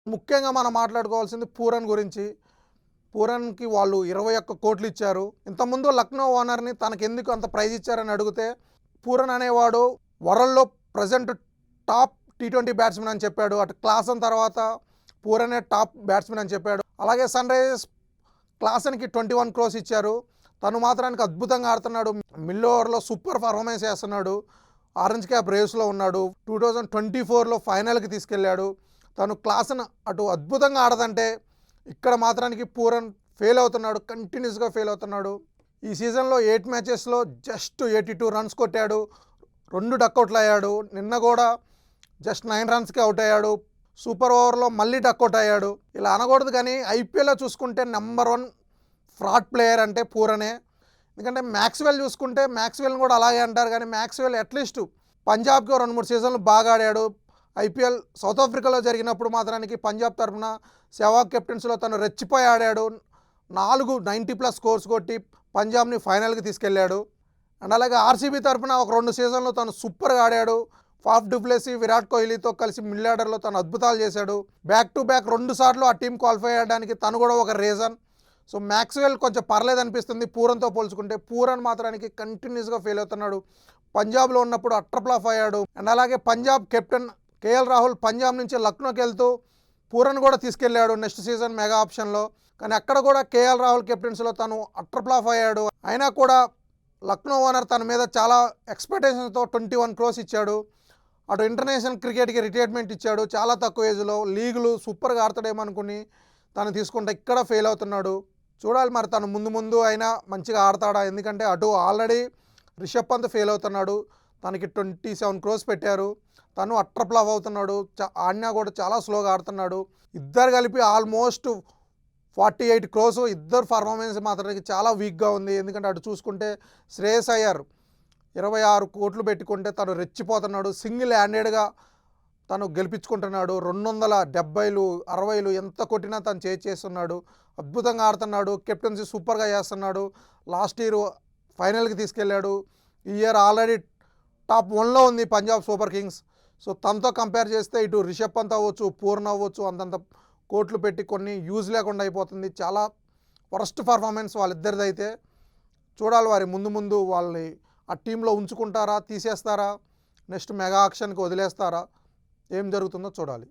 ముఖ్యంగా మనం మాట్లాడుకోవాల్సింది పూరన్ గురించి. పూరన్‌కి వాళ్ళు 21 కోట్లు ఇచ్చారు. ఇంతకుముందు లక్నో ఓనర్‌ని తనకెందుకు అంత ప్రైజ్ ఇచ్చారని అడిగితే, పూరన్ అనేవాడు వరల్డ్‌లో ప్రెజెంట్ టాప్ టీ20 బ్యాట్స్‌మన్ అని చెప్పాడు. అటు క్లాసన్ తర్వాత పూరనే టాప్ బ్యాట్స్‌మన్ అని చెప్పాడు. అలాగే సన్ రైజర్స్ క్లాసన్‌కి 21 క్రోర్స్ ఇచ్చారు. తను మాత్రానికి అద్భుతంగా ఆడుతున్నాడు. మిడిల్ ఓవర్‌లో సూపర్ పర్ఫార్మెన్స్ చేస్తున్నాడు. ఆరెంజ్ క్యాప్ రేస్‌లో ఉన్నాడు. 2024లో ఫైనల్‌కి తీసుకెళ్ళాడు. తను క్లాసన్ అటు అద్భుతంగా ఆడదంటే ఇక్కడ మాత్రానికి పూరన్ ఫెయిల్ అవుతున్నాడు. కంటిన్యూస్‌గా ఫెయిల్ అవుతున్నాడు. ఈ సీజన్‌లో 8 మ్యాచెస్‌లో జస్ట్ 82 రన్స్ కొట్టాడు. 2 డకౌట్లు అయ్యాడు. నిన్న కూడా జస్ట్ 9 రన్స్‌కి అవుట్ అయ్యాడు. సూపర్ ఓవర్లో మళ్ళీ డకౌట్ అయ్యాడు. ఇలా అనకూడదు కానీ ఐపీఎల్‌లో చూసుకుంటే నంబర్ 1 ఫ్రాడ్ ప్లేయర్ అంటే పూరనే. ఎందుకంటే మ్యాక్స్‌వెల్ చూసుకుంటే మ్యాక్స్‌వెల్‌ని కూడా అలాగే అంటారు కానీ మ్యాక్స్‌వెల్ అట్లీస్ట్ పంజాబ్‌కి 2-3 సీజన్లు బాగా ఆడాడు. ఐపీఎల్ సౌత్ ఆఫ్రికాలో జరిగినప్పుడు మాత్రానికి పంజాబ్ తరఫున సెహ్వాగ్ కెప్టెన్సీలో తను రెచ్చిపోయి ఆడాడు. 90+ స్కోర్స్ కొట్టి పంజాబ్ని ఫైనల్కి తీసుకెళ్ళాడు. అండ్ అలాగే ఆర్సీబీ తరఫున ఒక 2 సీజన్లు తను సూపర్గా ఆడాడు. ఫాఫ్ డూప్లెసీ, విరాట్ కోహ్లీతో కలిసి మిడిల్ ఆర్డర్లో తను అద్భుతాలు చేశాడు. బ్యాక్ టు బ్యాక్ 2 సార్లు ఆ టీం క్వాలిఫై అయ్యడానికి తను కూడా ఒక రీజన్. సో మ్యాక్స్‌వెల్ కొంచెం పర్లేదు అనిపిస్తుంది పూరన్తో పోల్చుకుంటే. పూరన్ మాత్రానికి కంటిన్యూస్గా ఫెయిల్ అవుతున్నాడు. పంజాబ్లో ఉన్నప్పుడు అట్రప్లాఫ్ అయ్యాడు. అండ్ అలాగే పంజాబ్ కెప్టెన్ కేఎల్ రాహుల్ పంజాబ్ నుంచి లక్నోకి వెళ్తూ పూరన్ కూడా తీసుకెళ్లాడు నెక్స్ట్ సీజన్ మెగా ఆప్షన్లో. కానీ అక్కడ కూడా కేఎల్ రాహుల్ కెప్టెన్సీలో తను అట్రప్లాఫ్ అయ్యాడు. అయినా కూడా లక్నో ఓనర్ తన మీద చాలా ఎక్స్పెక్టేషన్స్తో 21 క్రోర్స్ ఇచ్చాడు. అటు ఇంటర్నేషనల్ క్రికెట్కి రిటైర్మెంట్ ఇచ్చాడు చాలా తక్కువ ఏజ్లో. లీగులు సూపర్గా ఆడతాడేమో అనుకుని తను తీసుకుంటే ఇక్కడ ఫెయిల్ అవుతున్నాడు. చూడాలి మరి తను ముందు అయినా మంచిగా ఆడతాడా. ఎందుకంటే అటు ఆల్రెడీ రిషబ్ పంత్ ఫెయిల్ అవుతున్నాడు. తనకి 27 క్రోర్స్ పెట్టారు. తను అట్రప్లాఫ్ అవుతున్నాడు. ఆడినా కూడా చాలా స్లోగా ఆడుతున్నాడు. ఇద్దరు కలిపి ఆల్మోస్ట్ 48 క్రోర్స్. ఇద్దరు పర్ఫార్మెన్స్ మాత్రానికి చాలా వీక్గా ఉంది. ఎందుకంటే అటు చూసుకుంటే శ్రేయస్ అయ్యర్ 26 కోట్లు పెట్టుకుంటే తను రెచ్చిపోతున్నాడు. సింగిల్ హ్యాండెడ్గా తను గెలిపించుకుంటున్నాడు. 270లు 60లు ఎంత కొట్టినా తను చేస్తున్నాడు. అద్భుతంగా ఆడుతున్నాడు. కెప్టెన్సీ సూపర్గా చేస్తున్నాడు. లాస్ట్ ఇయర్ ఫైనల్కి తీసుకెళ్ళాడు. ఈ ఇయర్ ఆల్రెడీ టాప్ 1లో ఉంది పంజాబ్ సూపర్ కింగ్స్. సో తనతో కంపేర్ చేస్తే ఇటు రిషబ్ పంత్ అవ్వచ్చు, పూర్ణ అవ్వచ్చు, అంతంత కోట్లు పెట్టి కొన్ని యూజ్ లేకుండా అయిపోతుంది. చాలా వరస్ట్ పర్ఫార్మెన్స్ వాళ్ళిద్దరిదైతే. చూడాలి వారి ముందు వాళ్ళని ఆ టీంలో ఉంచుకుంటారా, తీసేస్తారా, నెక్స్ట్ మెగా ఆక్షన్కి వదిలేస్తారా, ఏం జరుగుతుందో చూడాలి.